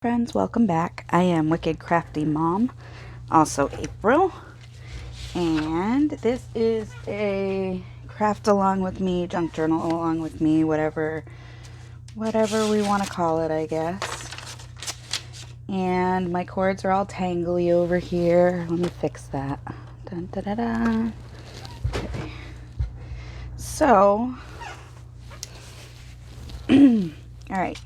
Friends, welcome back. I am Wicked Crafty Mom, also April, and this is a craft along with me, junk journal along with me, whatever we want to call it, I guess. And my cords are all tangly over here. Let me fix that. Dun, da, da, da. Okay. So, all right.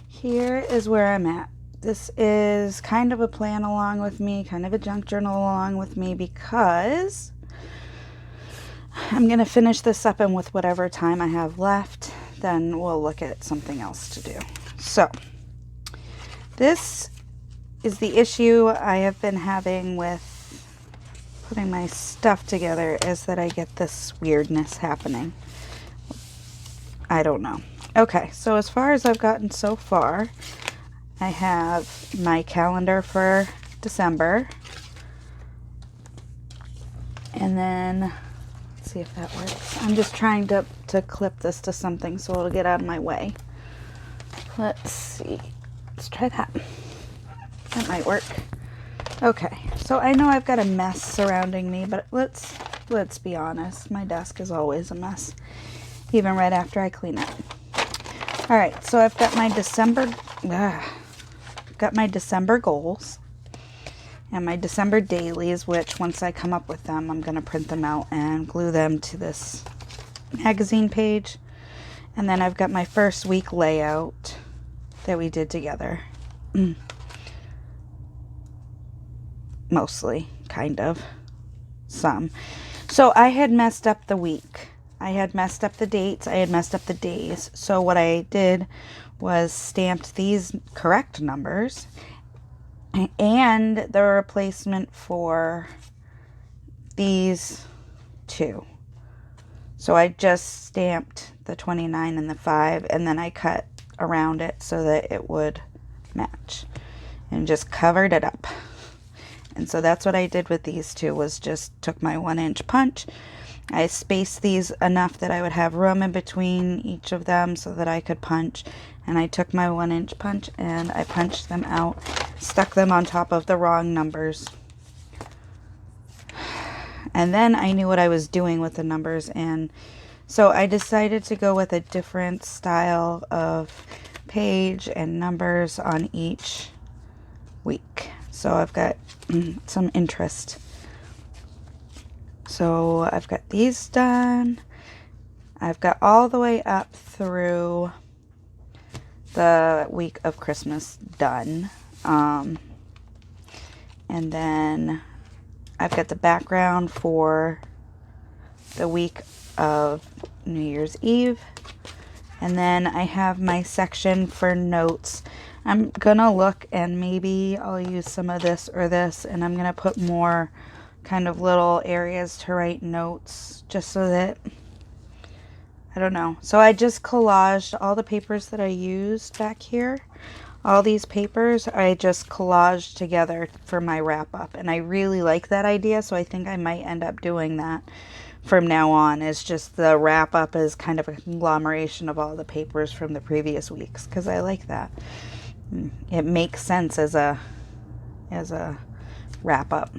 Here is where I'm at. This is kind of a plan along with me, kind of a junk journal along with me, because I'm going to finish this up, and with whatever time I have left, then we'll look at something else to do. So, this is the issue I have been having with putting my stuff together, is that I get this weirdness happening. I don't know. Okay, so as far as I've gotten so far, I have my calendar for December. And then, let's see if that works. I'm just trying to clip this to something so it'll get out of my way. Let's see. Let's try that. That might work. Okay, so I know I've got a mess surrounding me, but let's be honest. My desk is always a mess, even right after I clean it. All right, so I've got my December goals and my December dailies, which once I come up with them, I'm going to print them out and glue them to this magazine page. And then I've got my first week layout that we did together. Mostly, kind of, some. So I had messed up the week. I had messed up the dates. I had messed up the days. So what I did was stamped these correct numbers and the replacement for these two. So I just stamped the 29 and the 5, and then I cut around it so that it would match and just covered it up. And so that's what I did with these two, was just took my 1-inch punch. I spaced these enough that I would have room in between each of them so that I could punch. And I took my 1-inch punch and I punched them out, stuck them on top of the wrong numbers. And then I knew what I was doing with the numbers, and so I decided to go with a different style of page and numbers on each week. So I've got some interest. So I've got these done. I've got all the way up through the week of Christmas done. And then I've got the background for the week of New Year's Eve. And then I have my section for notes. I'm gonna look, and maybe I'll use some of this or this, and I'm gonna put more kind of little areas to write notes, just so that, I don't know. So I just collaged all the papers that I used back here. All these papers I just collaged together for my wrap up, and I really like that idea, so I think I might end up doing that from now on. Is just the wrap up is kind of a conglomeration of all the papers from the previous weeks, because I like that. It makes sense as a wrap up.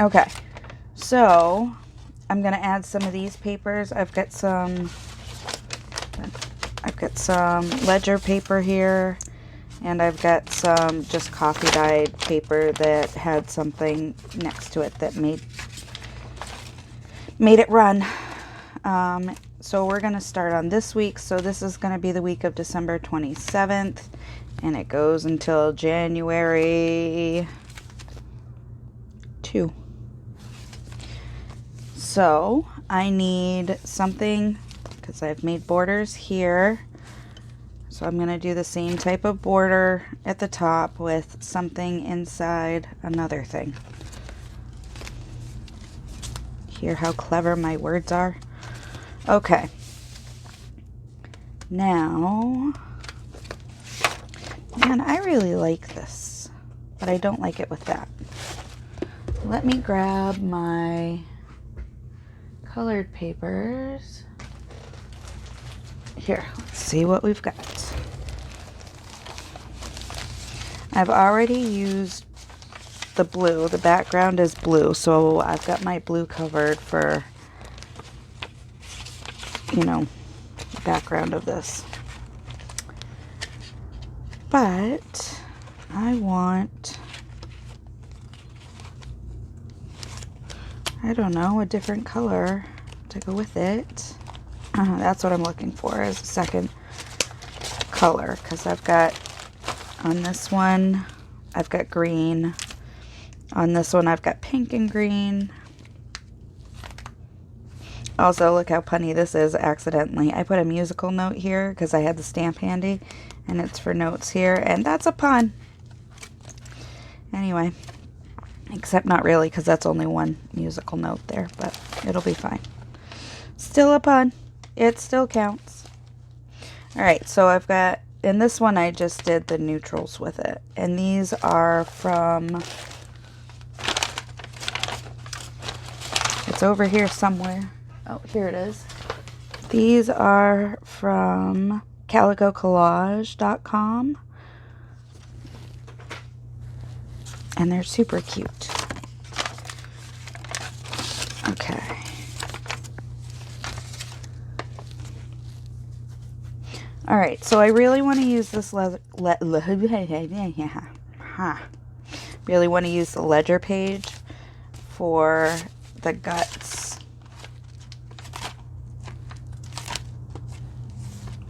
Okay, so I'm gonna add some of these papers. I've got some ledger paper here, and I've got some just coffee dyed paper that had something next to it that made it run. So we're gonna start on this week. So this is gonna be the week of December 27th, and it goes until January 2. So I need something, because I've made borders here. So I'm going to do the same type of border at the top with something inside another thing. Hear how clever my words are? Okay. Now, man, I really like this, but I don't like it with that. Let me grab my colored papers Here, let's see what we've got. I've already used the blue. The background is blue, so I've got my blue covered for, you know, the background of this. But I want, I don't know, a different color to go with it. That's what I'm looking for, is a second color, because I've got, on this one, I've got green. On this one, I've got pink and green. Also, look how punny this is accidentally. I put a musical note here because I had the stamp handy, and it's for notes here, and that's a pun. Anyway, except not really, because that's only one musical note there, but it'll be fine. Still a pun. It still counts. Alright, so I've got, in this one I just did the neutrals with it, and these are from, it's over here somewhere. Oh, here it is. These are from calicocollage.com, and they're super cute. Okay. Alright, so I really want to use this really want to use the ledger page for the guts.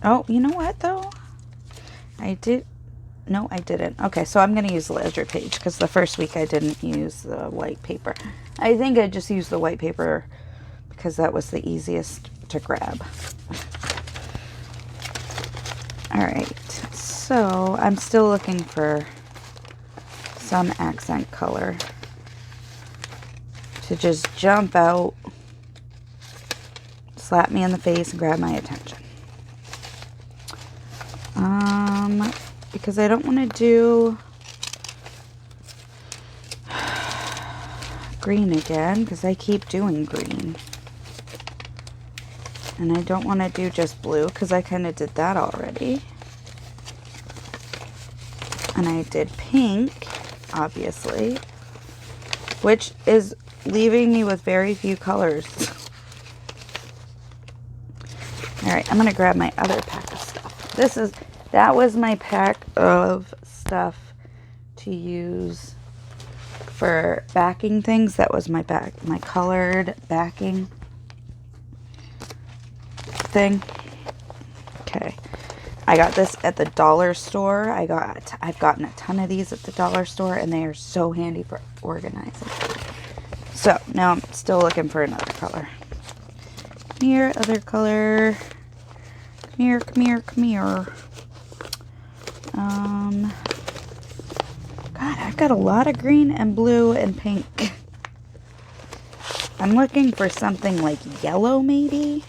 Oh, you know what though? No, I didn't. Okay, so I'm going to use the ledger page because the first week I didn't use the white paper. I think I just used the white paper because that was the easiest to grab. Alright, so I'm still looking for some accent color to just jump out, slap me in the face, and grab my attention. Because I don't want to do green again, because I keep doing green. And I don't want to do just blue, because I kind of did that already. And I did pink, obviously, which is leaving me with very few colors. Alright, I'm going to grab my other pack of stuff. That was my pack of stuff to use for backing things. That was my colored backing thing. Okay. I got this at the dollar store. I've gotten a ton of these at the dollar store, and they are so handy for organizing. So now I'm still looking for another color. Come here, other color. Come here, come here, come here. God, I've got a lot of green and blue and pink. I'm looking for something like yellow, maybe.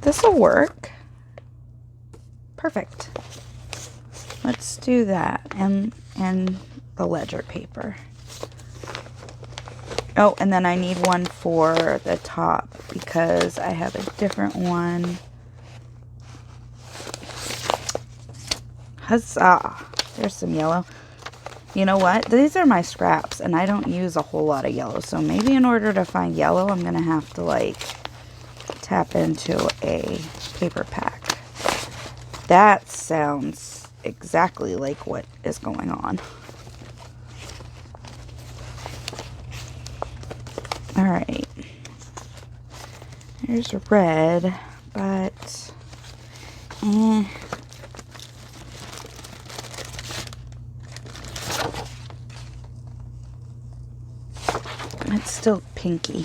This'll work. Perfect. Let's do that. And the ledger paper. Oh, and then I need one for the top because I have a different one. Huzzah! There's some yellow. You know what? These are my scraps, and I don't use a whole lot of yellow. So maybe in order to find yellow, I'm going to have to, like, tap into a paper pack. That sounds exactly like what is going on. Alright. Here's red, but it's still pinky.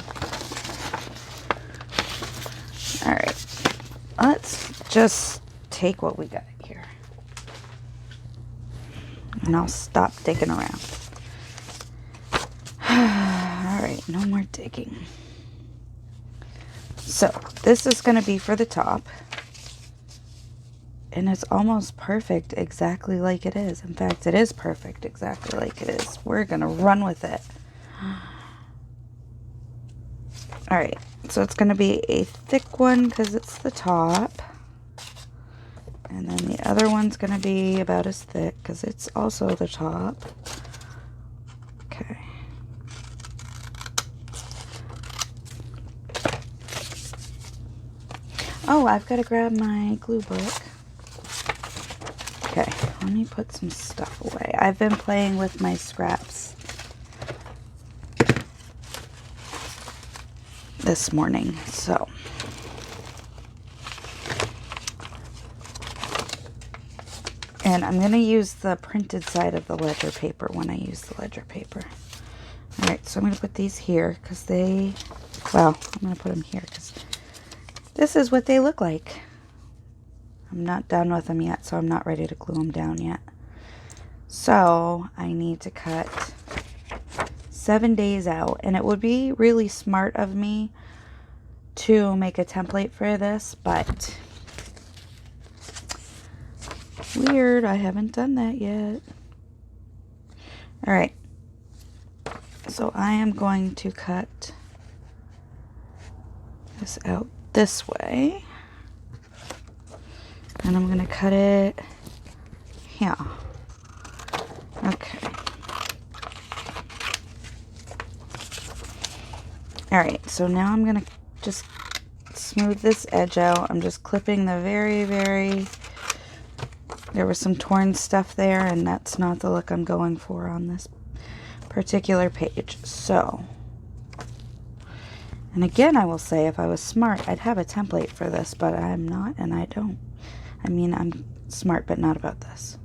Alright. Let's just take what we got here. And I'll stop digging around. Alright, no more digging. So, this is going to be for the top. And it's almost perfect exactly like it is. In fact, it is perfect exactly like it is. We're going to run with it. Alright, So it's going to be a thick one because it's the top. And then the other one's going to be about as thick because it's also the top. Okay. Oh, I've got to grab my glue book. Okay, let me put some stuff away. I've been playing with my scraps this morning, so. And I'm going to use the printed side of the ledger paper when I use the ledger paper. Alright, so I'm going to put these here because they, well, I'm going to put them here because this is what they look like. I'm not done with them yet, so I'm not ready to glue them down yet. So I need to cut 7 days out, and it would be really smart of me to make a template for this, but weird, I haven't done that yet. Alright, so I am going to cut this out this way, and I'm going to cut it here. Okay. Alright, so now I'm going to just smooth this edge out. I'm just clipping the there was some torn stuff there, and that's not the look I'm going for on this particular page. So, and again, I will say, if I was smart, I'd have a template for this, but I'm not, and I don't. I mean, I'm smart, but not about this.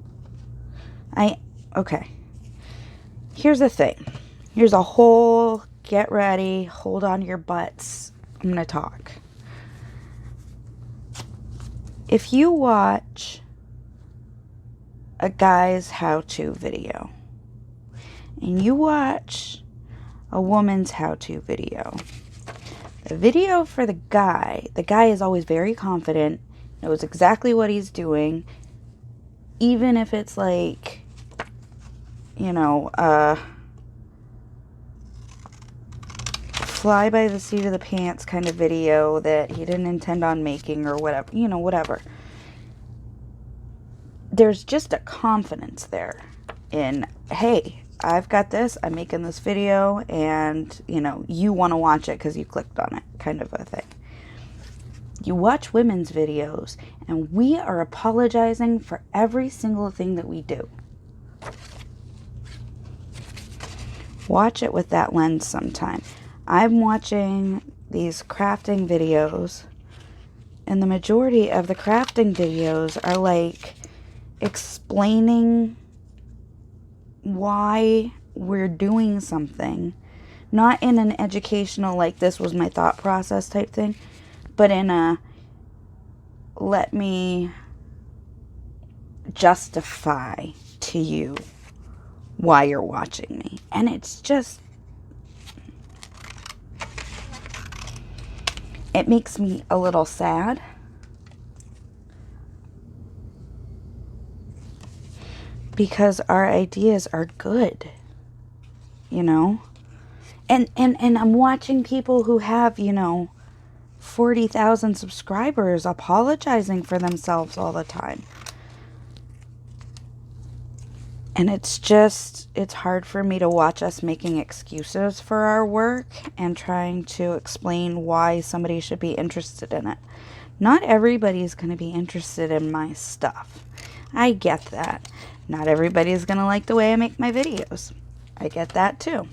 Okay. Here's the thing. Here's a whole, get ready, hold on to your butts. I'm going to talk. If you watch a guy's how-to video and you watch a woman's how-to video, the video for the guy is always very confident, knows exactly what he's doing, even if it's like, you know, fly by the seat of the pants kind of video that he didn't intend on making or whatever, you know, whatever. There's just a confidence there in, hey, I've got this, I'm making this video, and, you know, you want to watch it because you clicked on it, kind of a thing. You watch women's videos, and we are apologizing for every single thing that we do. Watch it with that lens sometime. I'm watching these crafting videos, and the majority of the crafting videos are like explaining why we're doing something, not in an educational, like this was my thought process type thing, but in a let me justify to you why you're watching me. And it's just, it makes me a little sad. Because our ideas are good, you know? And I'm watching people who have, you know, 40,000 subscribers apologizing for themselves all the time. And it's just, it's hard for me to watch us making excuses for our work and trying to explain why somebody should be interested in it. Not everybody's going to be interested in my stuff. I get that. Not everybody's going to like the way I make my videos. I get that too.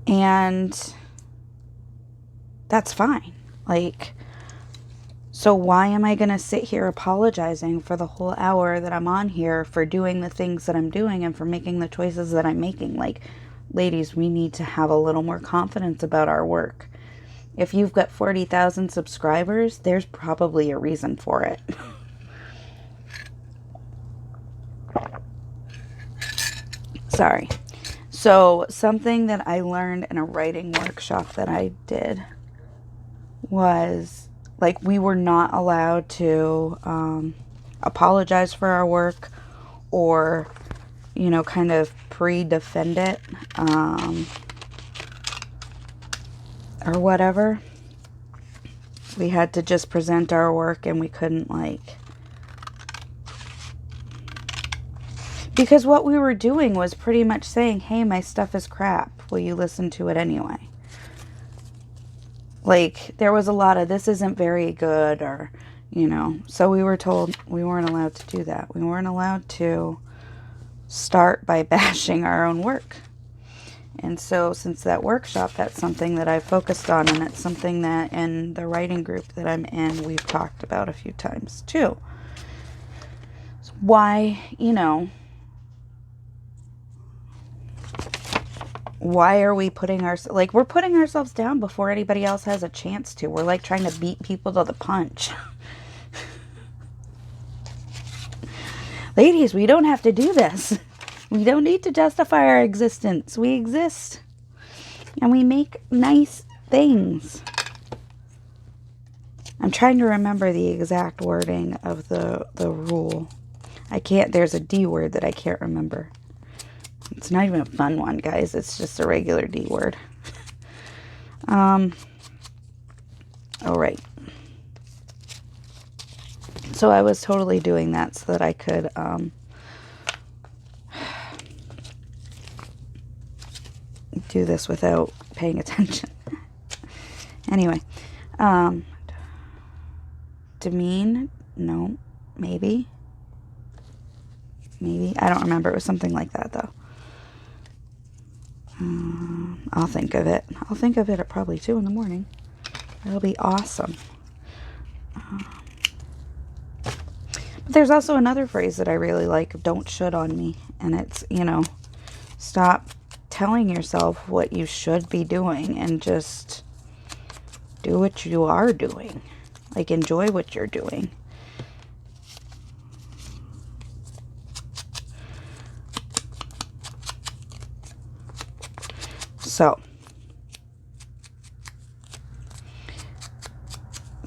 And that's fine. Like, so why am I going to sit here apologizing for the whole hour that I'm on here for doing the things that I'm doing and for making the choices that I'm making? Like, ladies, we need to have a little more confidence about our work. If you've got 40,000 subscribers, there's probably a reason for it. Sorry. So something that I learned in a writing workshop that I did was, like, we were not allowed to apologize for our work or, you know, kind of pre-defend it. or whatever, we had to just present our work, and we couldn't, like, because what we were doing was pretty much saying, hey, my stuff is crap. Will you listen to it anyway? Like, there was a lot of, this isn't very good, or, you know. So we were told we weren't allowed to do that. We weren't allowed to start by bashing our own work. And so since that workshop, that's something that I focused on, and it's something that in the writing group that I'm in, we've talked about a few times too. So why, you know, why are we putting like, we're putting ourselves down before anybody else has a chance to. We're like trying to beat people to the punch. Ladies, we don't have to do this. We don't need to justify our existence. We exist. And we make nice things. I'm trying to remember the exact wording of the rule. I can't, there's a D word that I can't remember. It's not even a fun one, guys. It's just a regular D word. All right. So I was totally doing that so that I could do this without paying attention. Anyway, demean? No, maybe. I don't remember. It was something like that, though. I'll think of it. I'll think of it at probably 2 in the morning. It'll be awesome. But there's also another phrase that I really like, don't should on me. And it's, you know, stop telling yourself what you should be doing and just do what you are doing. Like, enjoy what you're doing.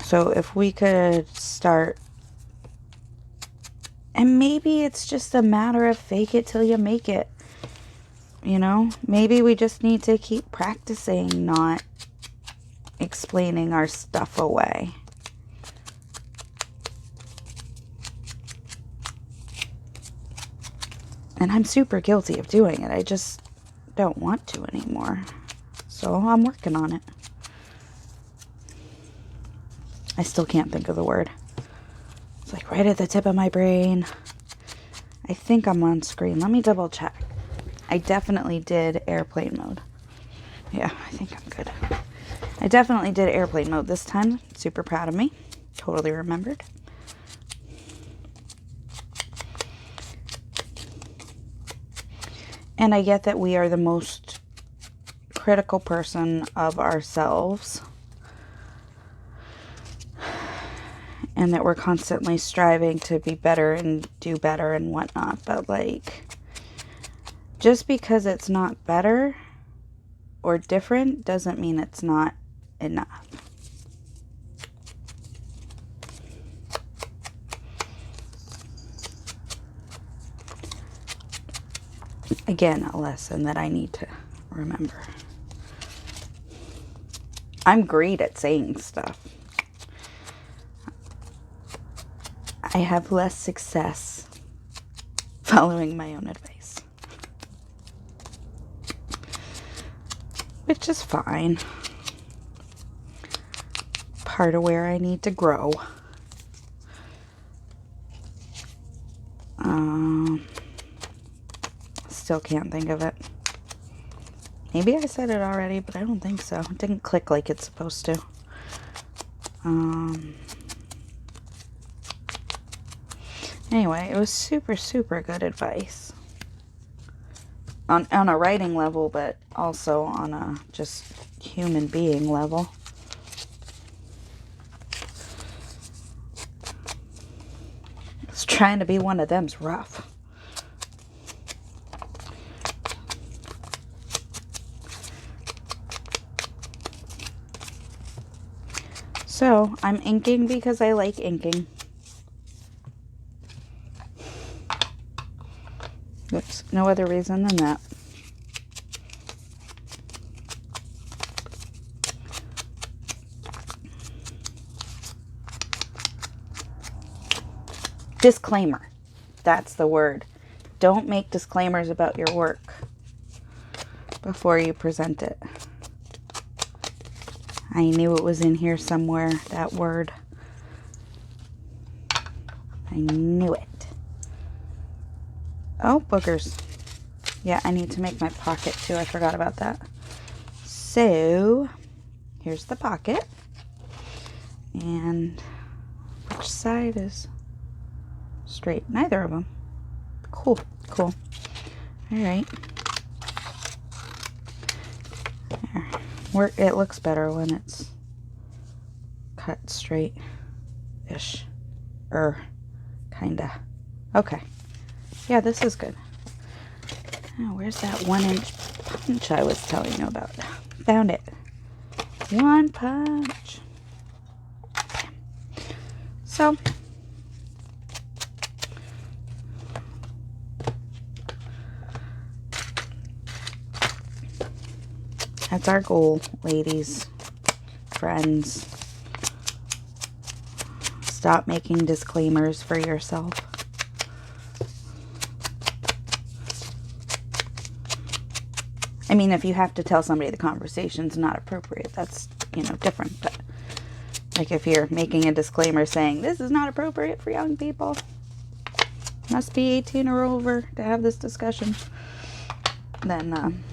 So if we could start, and maybe it's just a matter of fake it till you make it, you know, maybe we just need to keep practicing not explaining our stuff away. And I'm super guilty of doing it. I just don't want to anymore. So I'm working on it. I still can't think of the word. It's like right at the tip of my brain. I think I'm on screen. Let me double check. I definitely did airplane mode. Yeah, I think I'm good. I definitely did airplane mode this time. Super proud of me. Totally remembered. And I get that we are the most critical person of ourselves. And that we're constantly striving to be better and do better and whatnot. But, like, just because it's not better or different doesn't mean it's not enough. Again, a lesson that I need to remember. I'm great at saying stuff. I have less success following my own advice. Which is fine. Part of where I need to grow. Still can't think of it. Maybe I said it already, but I don't think so. It didn't click like it's supposed to. Anyway, it was super, super good advice. On a writing level, but also on a just human being level. It's trying to be one of them's rough. So, I'm inking because I like inking. Oops, no other reason than that. Disclaimer. That's the word. Don't make disclaimers about your work before you present it. I knew it was in here somewhere, that word. I knew it. Oh, boogers. Yeah, I need to make my pocket too. I forgot about that. So, here's the pocket. And which side is straight? Neither of them. Cool, cool. All right. There. It looks better when it's cut straight-ish. Kinda. Okay. Yeah, this is good. Oh, where's that 1-inch punch I was telling you about? Found it. One punch. So, that's our goal, ladies, friends. Stop making disclaimers for yourself. I mean, if you have to tell somebody the conversation's not appropriate, that's, different. But, like, if you're making a disclaimer saying, this is not appropriate for young people, must be 18 or over to have this discussion, then,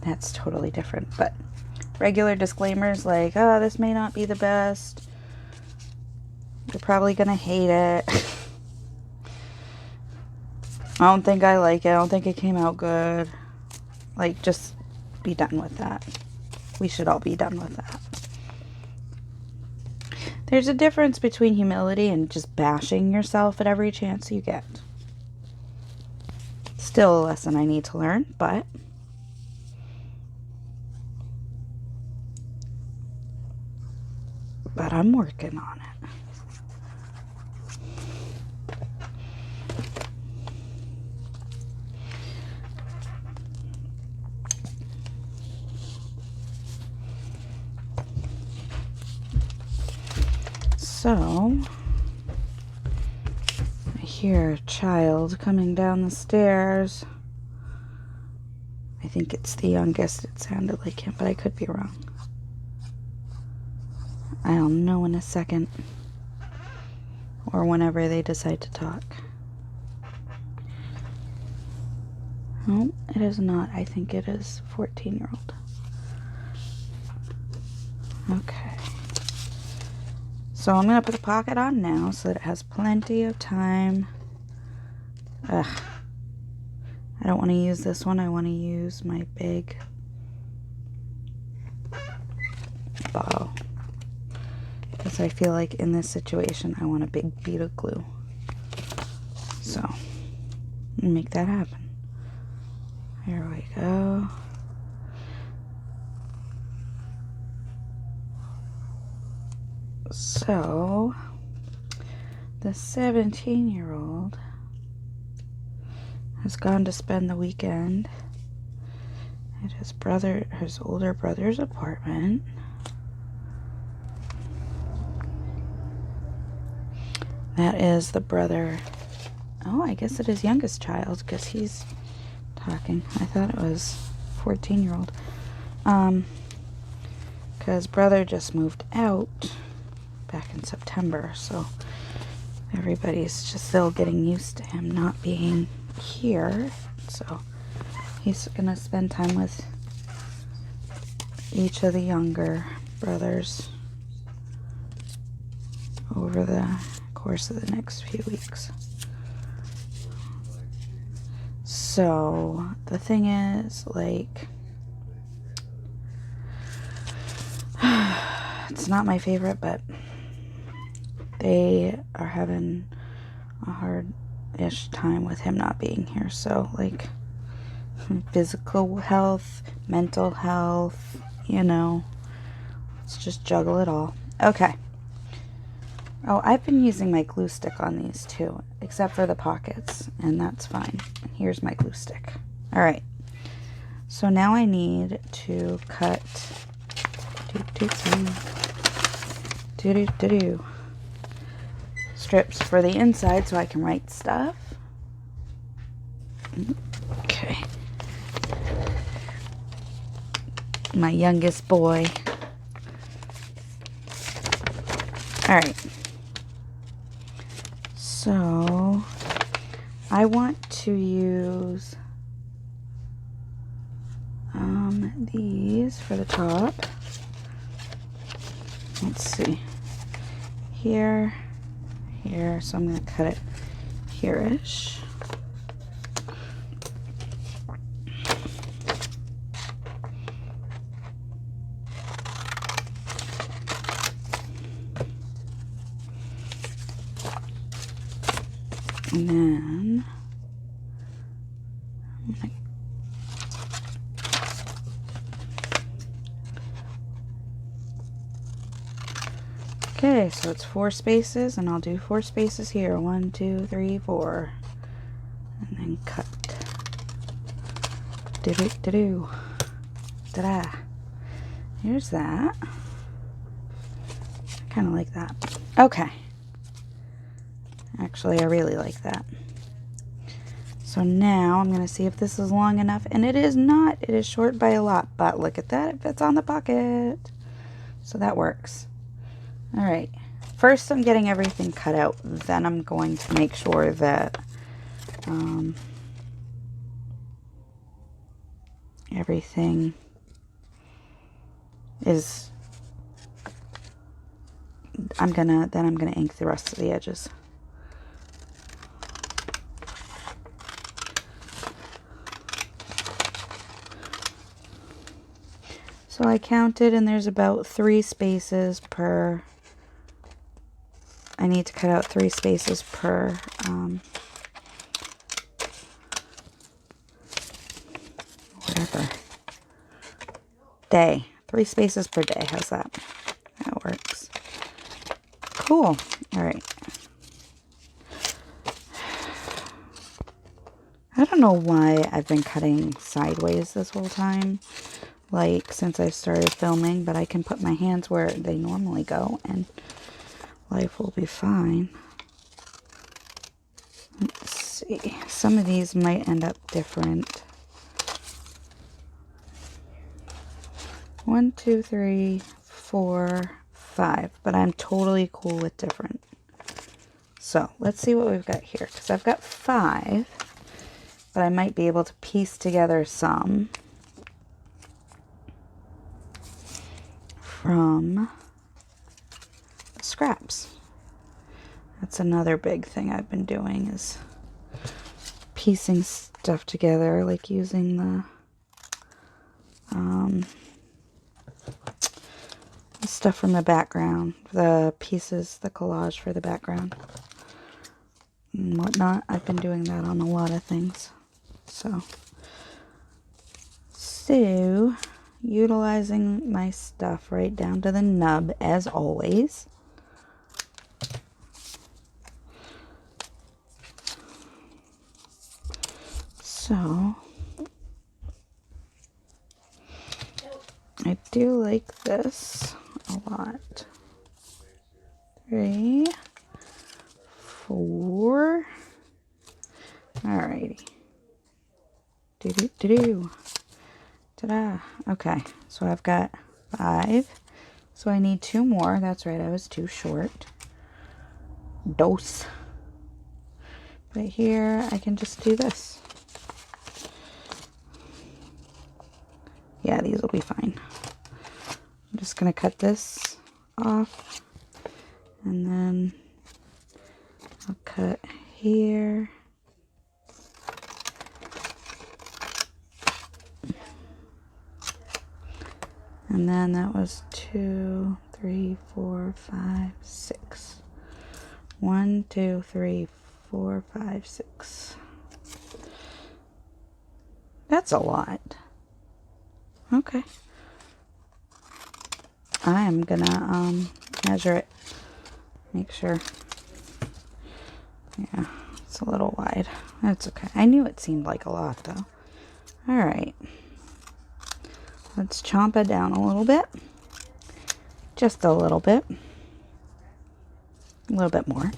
that's totally different. But regular disclaimers like, oh, this may not be the best. You're probably going to hate it. I don't think I like it. I don't think it came out good. Like, just be done with that. We should all be done with that. There's a difference between humility and just bashing yourself at every chance you get. Still a lesson I need to learn, but I'm working on it. So, I hear a child coming down the stairs. I think it's the youngest. It sounded like him, but I could be wrong. I'll know in a second. Or whenever they decide to talk. No, it is not. I think it is 14-year-old. Okay. So I'm going to put the pocket on now so that it has plenty of time. Ugh. I don't want to use this one. I want to use my big bottle. Because I feel like in this situation, I want a big bead of glue. So, make that happen. Here we go. So, the 17-year-old has gone to spend the weekend at his older brother's apartment. That is the brother. Oh, I guess it is youngest child because he's talking. I thought it was 14-year-old. Because brother just moved out back in September, so everybody's just still getting used to him not being here. So he's gonna spend time with each of the younger brothers over the course of the next few weeks. So the thing is, like, it's not my favorite, but they are having a hard-ish time with him not being here. So, like, physical health, mental health, let's just juggle it all. Okay. Oh, I've been using my glue stick on these too, except for the pockets, and that's fine. Here's my glue stick. All right. So now I need to cut strips for the inside so I can write stuff. Okay. My youngest boy. Alright. So, I want to use these for the top. Let's see. Here, here. So I'm going to cut it here-ish. And then okay, so it's 4 spaces, and I'll do 4 spaces here. 1, 2, 3, 4. And then cut. Do-do-do-do. Ta-da. Here's that. I kind of like that. Okay. Actually, I really like that. So now I'm going to see if this is long enough. And it is not. It is short by a lot. But look at that. It fits on the pocket. So that works. Alright. First I'm getting everything cut out. Then I'm going to make sure that everything is... I'm gonna ink the rest of the edges. So I counted, and there's about 3 spaces per... I need to cut out 3 spaces per whatever day. 3 spaces per day. How's that? That works. Cool. All right. I don't know why I've been cutting sideways this whole time, like since I started filming, but I can put my hands where they normally go and life will be fine. Let's see. Some of these might end up different. 1, 2, 3, 4, 5. But I'm totally cool with different. So let's see what we've got here. Because I've got 5. But I might be able to piece together some from the scraps. That's another big thing I've been doing, is piecing stuff together, like using the stuff from the background, the pieces, the collage for the background and whatnot. I've been doing that on a lot of things. So utilizing my stuff right down to the nub as always. So I do like this a lot. 3, 4. Alrighty. Do-do-do-do. Ta-da. Okay, so I've got 5. So I need 2 more. That's right, I was too short. Dose. But here I can just do this. Yeah, these will be fine. I'm just going to cut this off. And then I'll cut here. And then that was 2, 3, 4, 5, 6. 1, 2, 3, 4, 5, 6. That's a lot. Okay. I am gonna measure it. Make sure. Yeah, it's a little wide. That's okay. I knew it seemed like a lot though. Alright. Let's chomp it down a little bit. Just a little bit. A little bit more.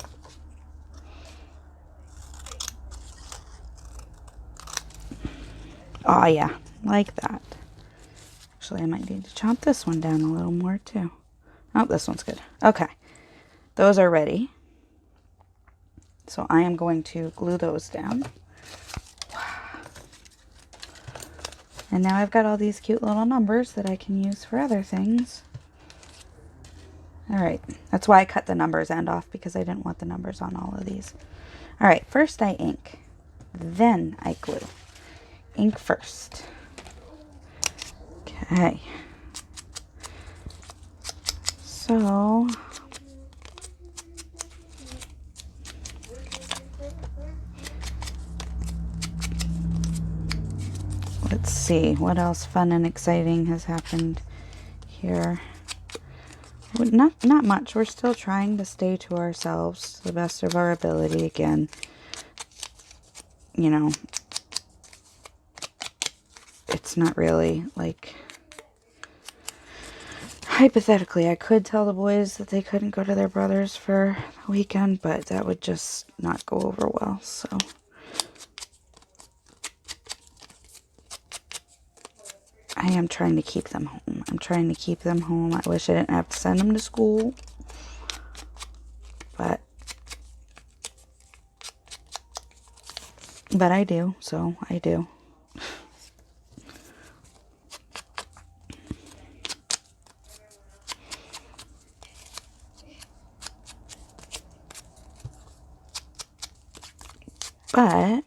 Oh, yeah, like that. Actually, I might need to chop this one down a little more, too. Oh, this one's good. Okay, those are ready. So I am going to glue those down. And now I've got all these cute little numbers that I can use for other things. All right, that's why I cut the numbers end off, because I didn't want the numbers on all of these. All right, first I ink, then I glue. Ink first. Okay. So let's see what else fun and exciting has happened here. Not much. We're still trying to stay to ourselves to the best of our ability. Again, you know, it's not really like, hypothetically, I could tell the boys that they couldn't go to their brother's for the weekend, but that would just not go over well. So I am trying to keep them home. I'm trying to keep them home. I wish I didn't have to send them to school, but I do, so I do. But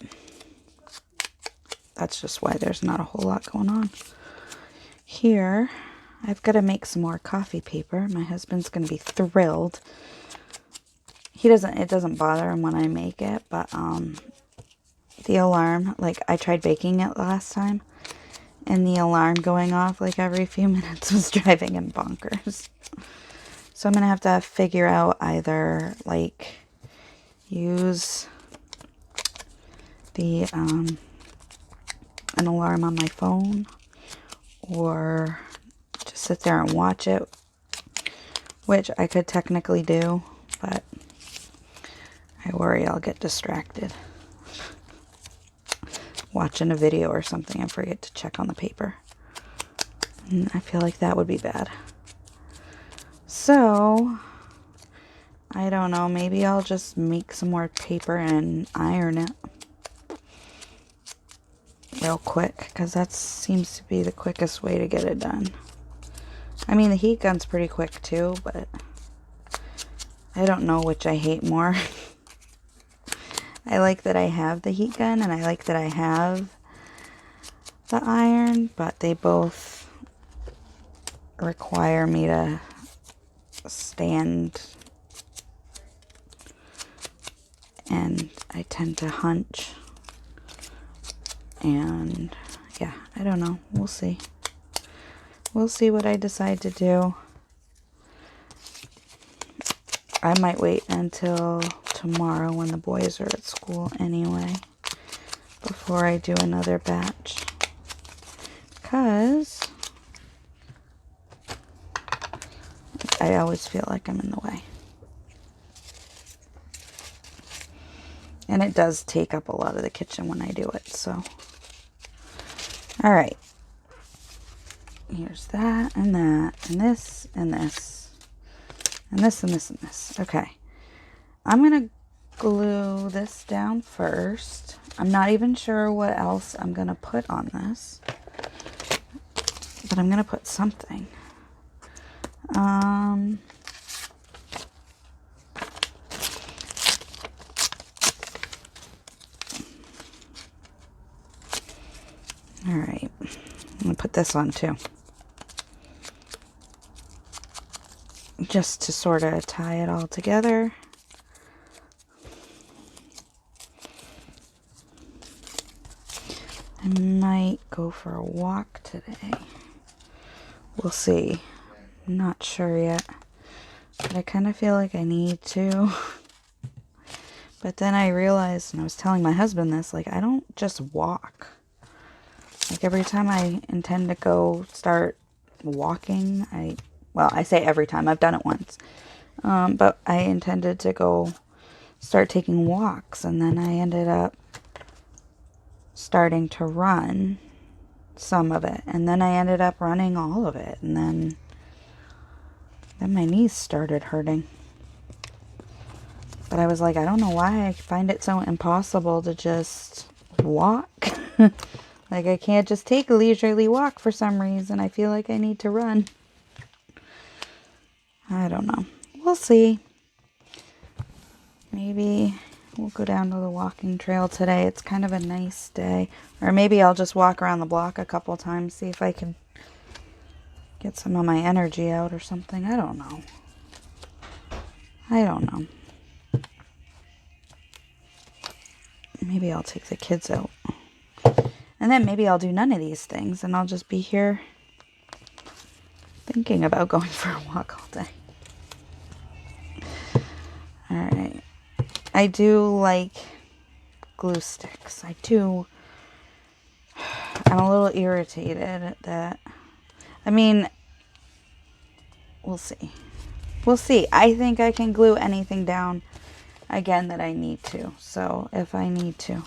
that's just why there's not a whole lot going on. Here, I've got to make some more coffee paper. My husband's going to be thrilled. It doesn't bother him when I make it, but the alarm, like I tried baking it last time, and the alarm going off like every few minutes was driving him bonkers. So I'm going to have to figure out either like use the an alarm on my phone, or just sit there and watch it, which I could technically do, but I worry I'll get distracted watching a video or something and forget to check on the paper. And I feel like that would be bad. So I don't know, maybe I'll just make some more paper and iron it real quick, because that seems to be the quickest way to get it done. I mean, the heat gun's pretty quick too, but I don't know which I hate more. I like that I have the heat gun, and I like that I have the iron, but they both require me to stand, and I tend to hunch. And yeah, I don't know. We'll see. We'll see what I decide to do. I might wait until tomorrow when the boys are at school anyway, before I do another batch. Because I always feel like I'm in the way. And it does take up a lot of the kitchen when I do it, so. All right. Here's that, and this, and this, and this, and this, and this. Okay. I'm going to glue this down first. I'm not even sure what else I'm going to put on this, but I'm going to put something. All right. I'm going to put this on too, just to sort of tie it all together. I might go for a walk today. We'll see. I'm not sure yet, but I kind of feel like I need to. But then I realized, and I was telling my husband this, like, I don't just walk. Like, every time I intend to go start walking, I say every time, I've done it once. But I intended to go start taking walks, and then I ended up starting to run. some of it, and then I ended up running all of it, and then my knees started hurting. But I was like, I don't know why I find it so impossible to just walk. Like, I can't just take a leisurely walk for some reason. I feel like I need to run. I don't know. We'll see. Maybe we'll go down to the walking trail today. It's kind of a nice day. Or maybe I'll just walk around the block a couple times, see if I can get some of my energy out or something. I don't know. Maybe I'll take the kids out. And then maybe I'll do none of these things and I'll just be here thinking about going for a walk all day. Alright. I do like glue sticks. I do. I'm a little irritated at that. I mean, we'll see. We'll see. I think I can glue anything down again that I need to. So if I need to.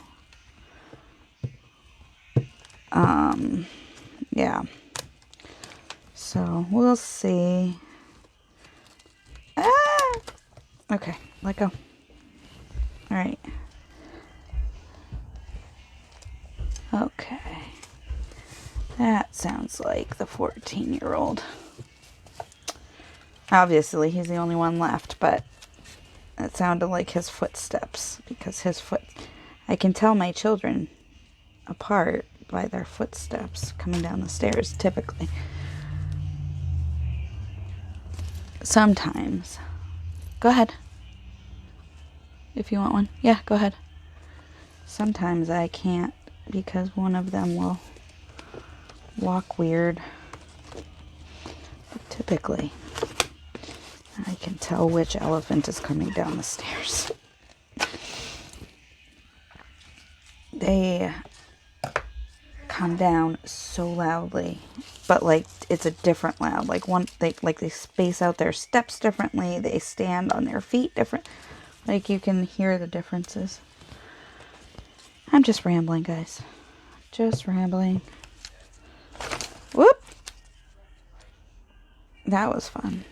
Yeah. So we'll see. Ah! Okay, let go. Alright. Okay. That sounds like the 14-year-old. Obviously, he's the only one left, but it sounded like his footsteps, because his foot... I can tell my children apart by their footsteps coming down the stairs, typically. Sometimes. Go ahead. If you want one. Yeah, go ahead. Sometimes I can't, because one of them will walk weird. But typically, I can tell which elephant is coming down the stairs. They come down so loudly, but like it's a different loud. Like they space out their steps differently. They stand on their feet different. Like you can hear the differences. I'm just rambling, guys. Just rambling. Whoop! That was fun.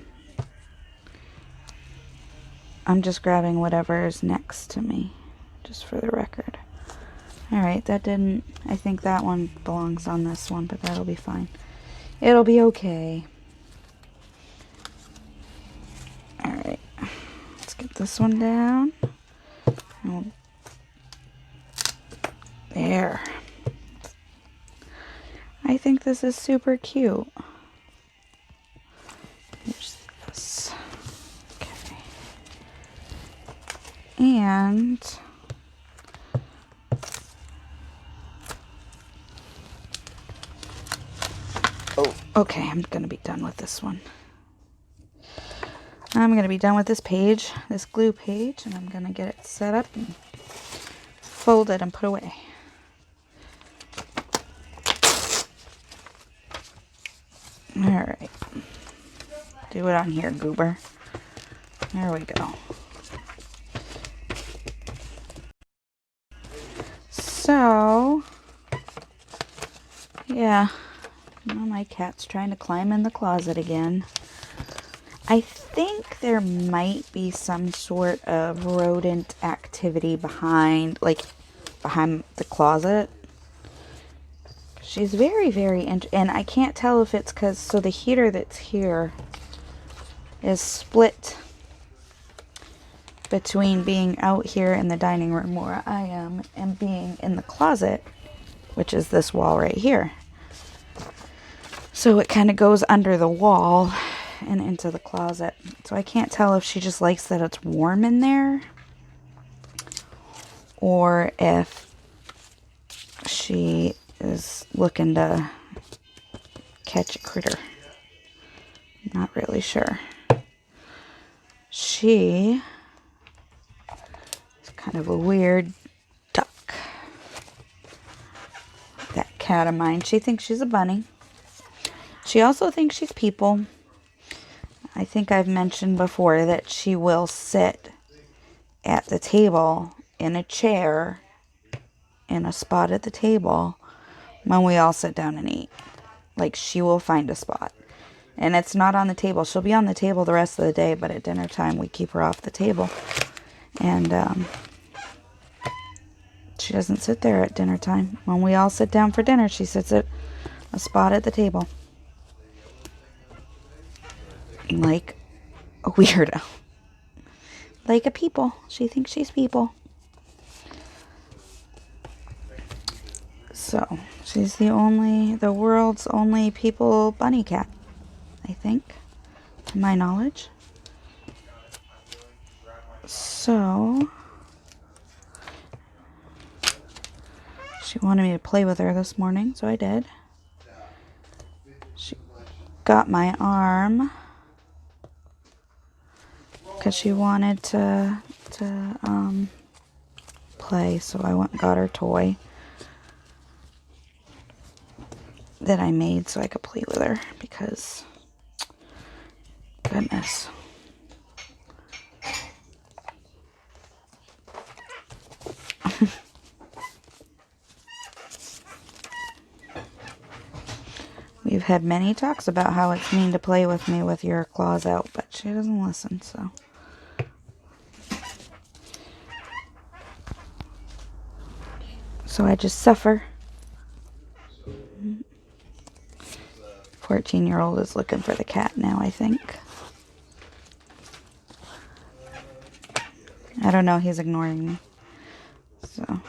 I'm just grabbing whatever is next to me, just for the record. Alright, that didn't... I think that one belongs on this one, but that'll be fine. It'll be okay. Alright. Let's get this one down. There. I think this is super cute. Here's this. Okay. And... oh, okay, I'm going to be done with this one. I'm going to be done with this page, this glue page, and I'm going to get it set up and folded and put away. Alright. Do it on here, goober. There we go. So, yeah. Now my cat's trying to climb in the closet again. I think there might be some sort of rodent activity behind the closet. She's very, very and I can't tell if it's because, so the heater that's here is split between being out here in the dining room where I am and being in the closet, which is this wall right here. So it kind of goes under the wall and into the closet. So I can't tell if she just likes that it's warm in there or if she is looking to catch a critter. Not really sure. She is kind of a weird duck. That cat of mine. She thinks she's a bunny. She also thinks she's people. I think I've mentioned before that she will sit at the table in a chair in a spot at the table when we all sit down and eat. Like, she will find a spot. And it's not on the table. She'll be on the table the rest of the day, but at dinner time, we keep her off the table. And she doesn't sit there at dinner time. When we all sit down for dinner, she sits at a spot at the table. Like a weirdo. Like a people. She thinks she's people. So, she's the world's only people bunny cat, I think, to my knowledge. So, she wanted me to play with her this morning, so I did. She got my arm because she wanted to play, so I went and got her toy that I made so I could play with her, because goodness. We've had many talks about how it's mean to play with me with your claws out, but she doesn't listen, so. So I just suffer. 14-year-old is looking for the cat now, I think. I don't know, he's ignoring me. So,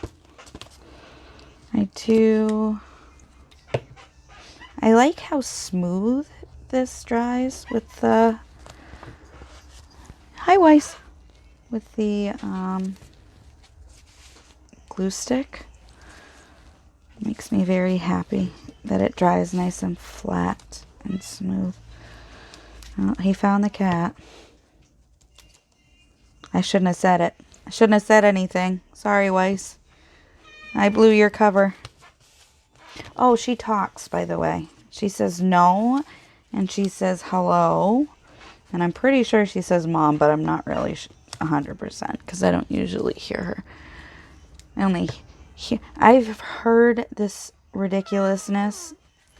I like how smooth this dries with the, hi Weiss, with the glue stick. Makes me very happy that it dries nice and flat and smooth. Oh, he found the cat. I shouldn't have said it. I shouldn't have said anything. Sorry, Weiss. I blew your cover. Oh, she talks, by the way. She says no, and she says hello. And I'm pretty sure she says mom, but I'm not really 100% because I don't usually hear her. I've heard this ridiculousness.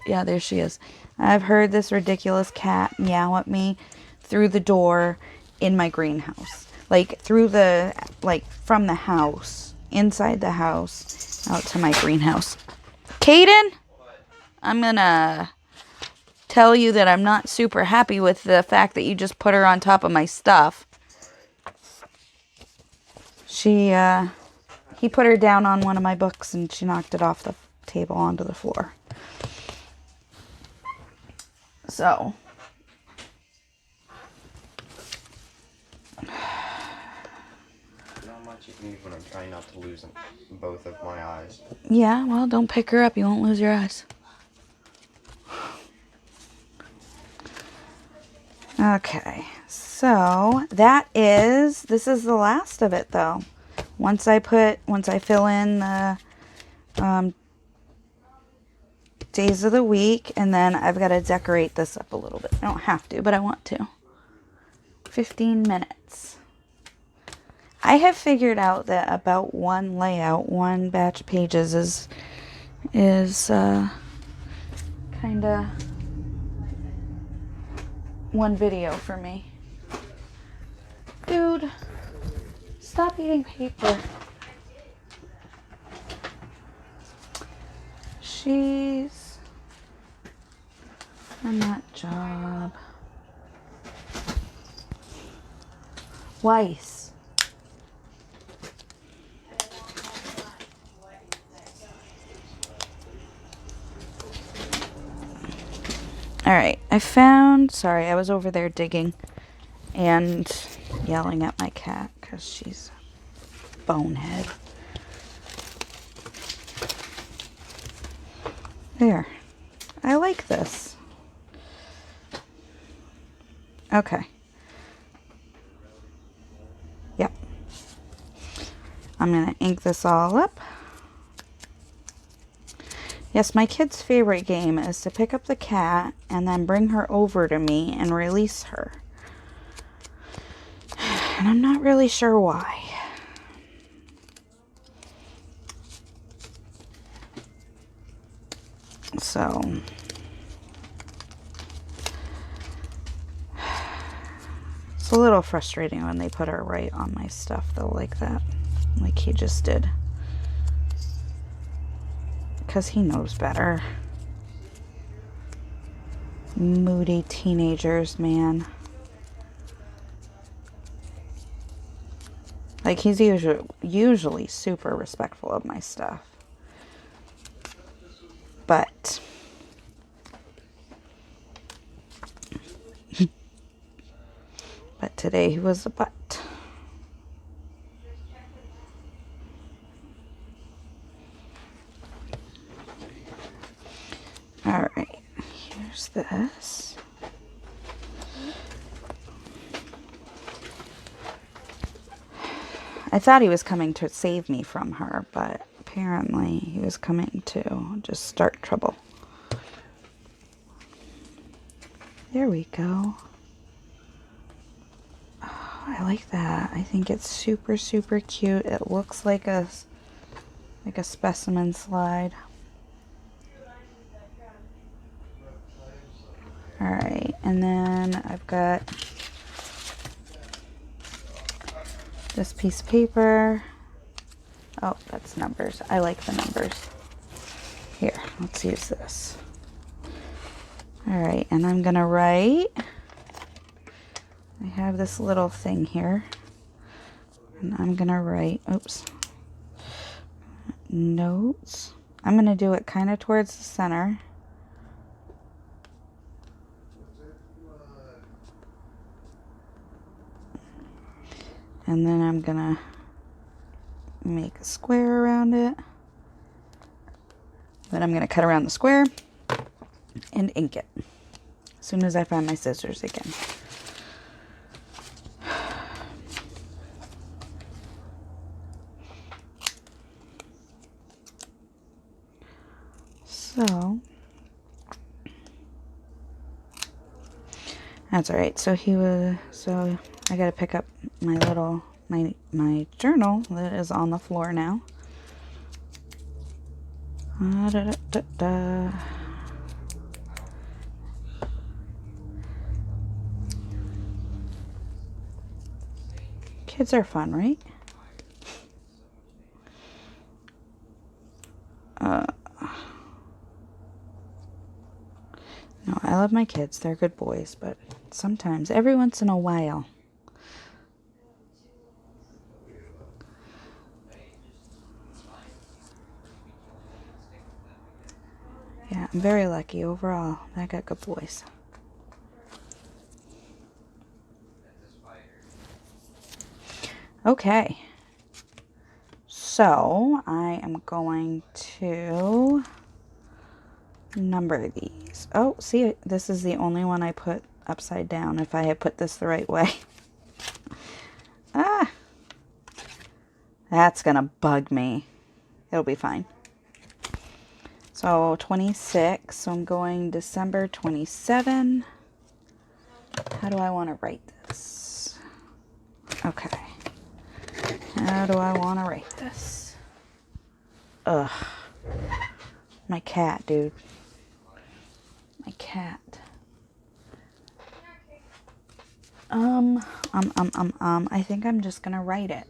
Yeah, there she is. I've heard this ridiculous cat meow at me through the door in my greenhouse. Like, from the house, inside the house, out to my greenhouse. Caden, I'm gonna tell you that I'm not super happy with the fact that you just put her on top of my stuff. He put her down on one of my books and she knocked it off the table onto the floor. So. Not much you can eat when I'm trying not to lose both of my eyes. Yeah, well, don't pick her up. You won't lose your eyes. Okay, so this is the last of it though. Once I fill in the days of the week, and then I've got to decorate this up a little bit. I don't have to, but I want to. 15 minutes. I have figured out that about one batch of pages is kind of one video for me. Dude, stop eating paper. She's a nut job. Weiss. Alright, sorry, I was over there digging and yelling at my cat because she's a bonehead. There. I like this. Okay. Yep. I'm going to ink this all up. Yes, my kid's favorite game is to pick up the cat and then bring her over to me and release her. And I'm not really sure why. So it's a little frustrating when they put her right on my stuff though, like that, like he just did, because he knows better. Moody teenagers, man. Like, he's usually super respectful of my stuff. But today he was a butt. All right, here's this. I thought he was coming to save me from her, but apparently he was coming to just start trouble. There we go. Oh, I like that. I think it's super, super cute. It looks like a specimen slide. All right, and then I've got this piece of paper. Oh, that's numbers. I like the numbers. Here, let's use this. All right, and I'm gonna write. I have this little thing here, and I'm gonna write, oops, notes. I'm gonna do it kind of towards the center. And then I'm gonna make a square around it. Then I'm gonna cut around the square and ink it as soon as I find my scissors again. So that's all right. So I gotta pick up my little my journal that is on the floor now. Da, da, da. Kids are fun, right? No, I love my kids. They're good boys, but sometimes, every once in a while, yeah, I'm very lucky overall. I got good boys. Okay. So, I am going to number these. Oh, see, this is the only one I put upside down if I had put this the right way. Ah, that's gonna bug me. It'll be fine. So 26, so I'm going December 27. How do I want to write this? Okay. How do I want to write this? Ugh. My cat, dude. My cat. I think I'm just gonna write it.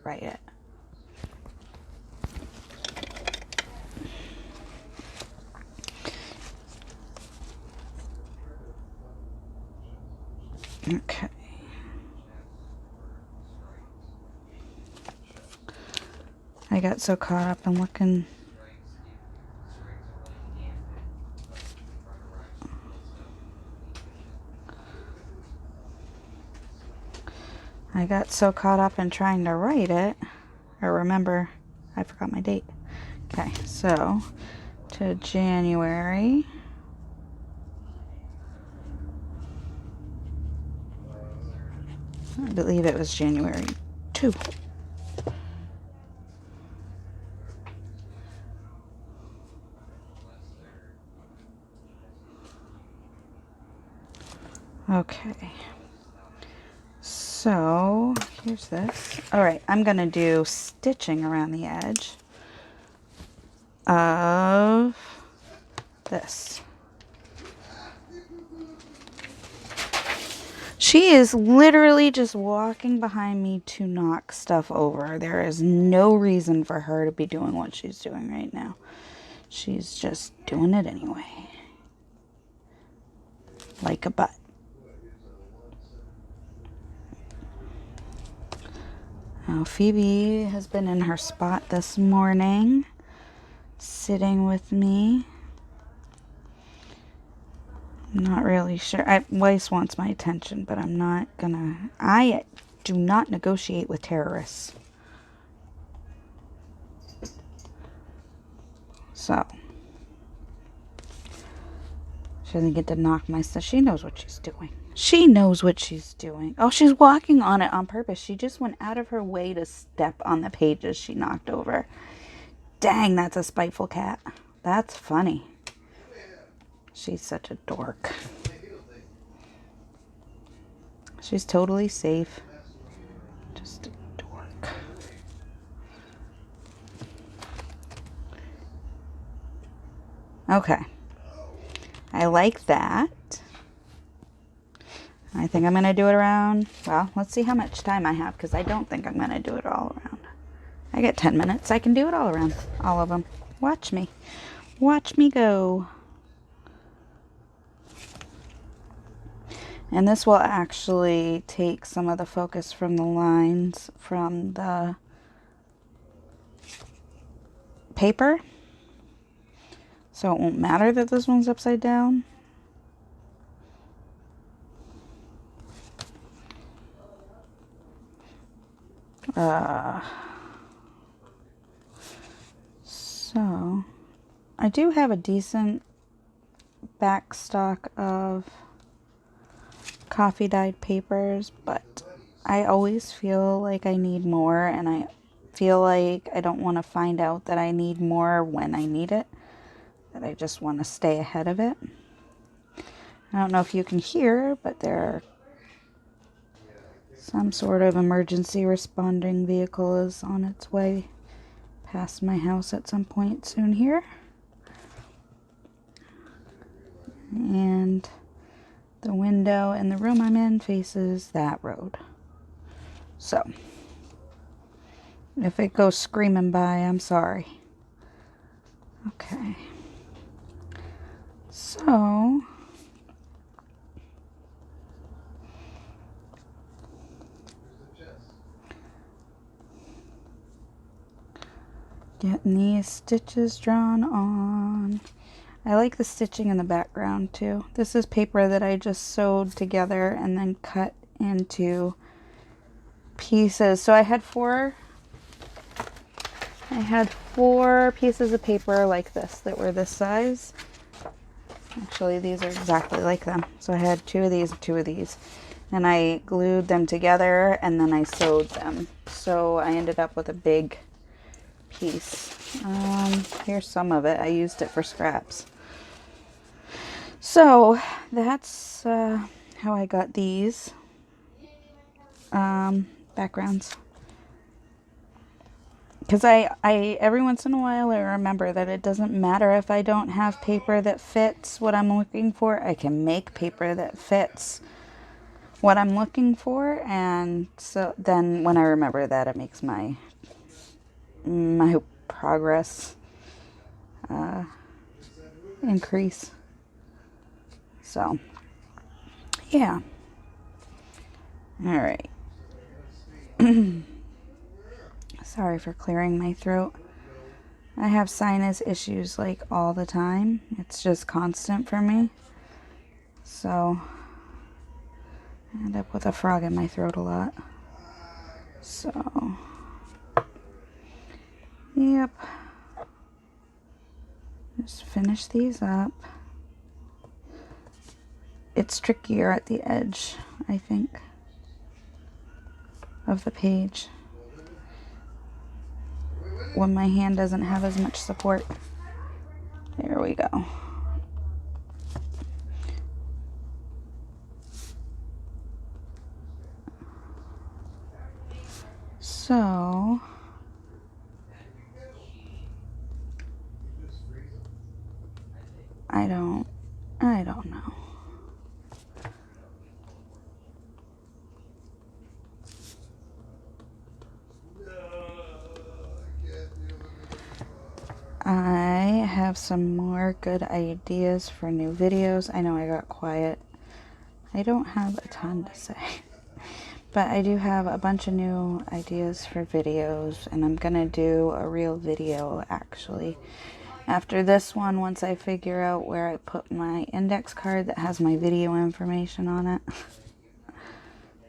Okay. I got so caught up in looking. I got so caught up in trying to write it, or remember, I forgot my date. Okay, so to January. I believe it was January 2. Okay. So, here's this. All right, I'm going to do stitching around the edge of this. She is literally just walking behind me to knock stuff over. There is no reason for her to be doing what she's doing right now. She's just doing it anyway. Like a butt. Now, Phoebe has been in her spot this morning, sitting with me. I'm not really sure. Weiss wants my attention, but I'm not gonna. I do not negotiate with terrorists. So, she doesn't get to knock my stuff. She knows what she's doing. She knows what she's doing. Oh, she's walking on it on purpose. She just went out of her way to step on the pages she knocked over. Dang, that's a spiteful cat. That's funny. She's such a dork. She's totally safe. Just a dork. Okay. I like that. I think I'm going to do it around, well, let's see how much time I have, because I don't think I'm going to do it all around. I get 10 minutes. I can do it all around, all of them. Watch me. Watch me go. And this will actually take some of the focus from the lines from the paper. So it won't matter that this one's upside down. So I do have a decent back stock of coffee dyed papers, but I always feel like I need more, and I feel like I don't want to find out that I need more when I need it, that I just want to stay ahead of it. I don't know if you can hear, but there are some sort of emergency responding vehicle is on its way past my house at some point soon here. And the window in the room I'm in faces that road. So, if it goes screaming by, I'm sorry. Okay. So, getting these stitches drawn on. I like the stitching in the background too. This is paper that I just sewed together and then cut into pieces. So I had four pieces of paper like this that were this size. Actually, these are exactly like them. So I had two of these and two of these. And I glued them together and then I sewed them. So I ended up with a big piece. Here's some of it. I used it for scraps. So that's how I got these backgrounds. Because I every once in a while I remember that it doesn't matter if I don't have paper that fits what I'm looking for. I can make paper that fits what I'm looking for, and so then when I remember that, it makes my progress increase. So yeah. All right. Sorry for clearing my throat. I have sinus issues like all the time. It's just constant for me. So I end up with a frog in my throat a lot. So, yep. Just finish these up. It's trickier at the edge, I think, of the page, when my hand doesn't have as much support. There we go. So, I don't know. I have some more good ideas for new videos. I know I got quiet. I don't have a ton to say, but I do have a bunch of new ideas for videos, and I'm gonna do a real video actually after this one, once I figure out where I put my index card that has my video information on it.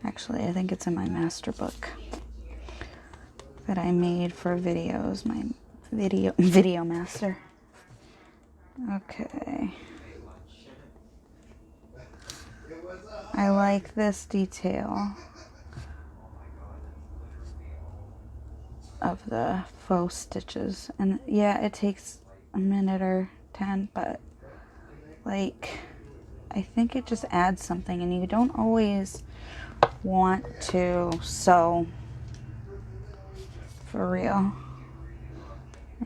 Actually, I think it's in my master book that I made for videos, my video master. Okay. I like this detail of the faux stitches, and yeah, it takes a minute or 10, but like I think it just adds something, and you don't always want to sew for real.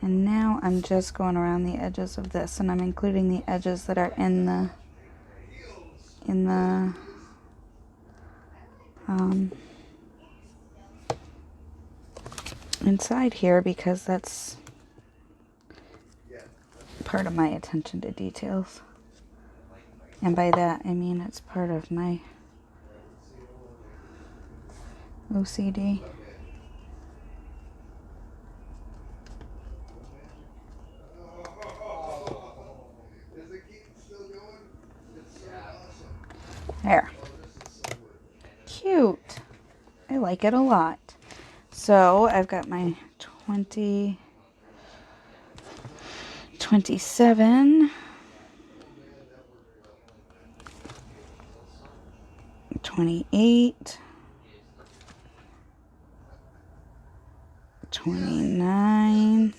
And now I'm just going around the edges of this, and I'm including the edges that are in the inside here, because that's part of my attention to details. And by that I mean it's part of my OCD. There. Cute. I like it a lot. So I've got my 27, 28, 29,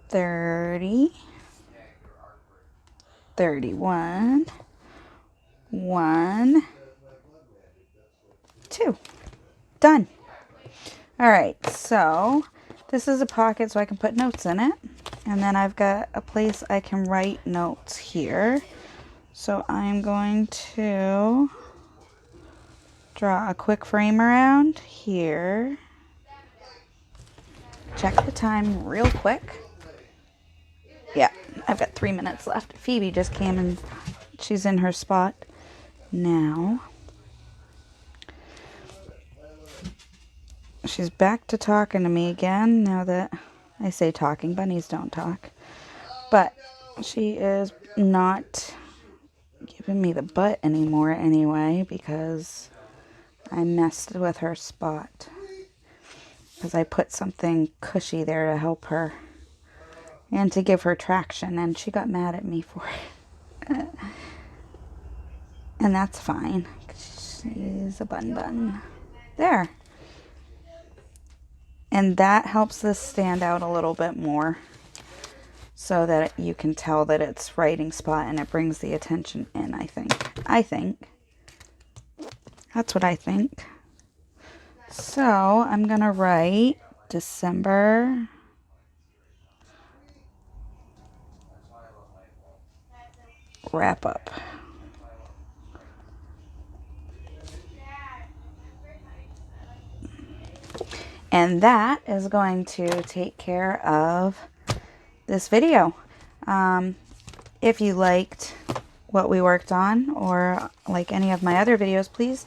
30, 31, 1, 2. Done. All right, so this is a pocket so I can put notes in it. And then I've got a place I can write notes here. So I'm going to draw a quick frame around here. Check the time real quick. Yeah, I've got 3 minutes left. Phoebe just came and she's in her spot now. She's back to talking to me again now that I say talking. Bunnies don't talk. But she is not giving me the butt anymore anyway, because I messed with her spot. Because I put something cushy there to help her and to give her traction, and she got mad at me for it. And that's fine. She's a bun. There. And that helps this stand out a little bit more, so that you can tell that it's writing spot, and it brings the attention in, I think. That's what I think. So I'm going to write December wrap up. And that is going to take care of this video. If you liked what we worked on, or like any of my other videos, please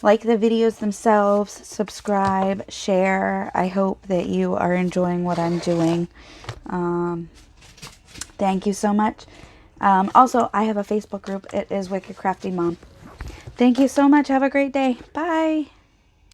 like the videos themselves, subscribe, share. I hope that you are enjoying what I'm doing. Thank you so much. Also, I have a Facebook group. It is Wicked Crafty Mom. Thank you so much. Have a great day. Bye.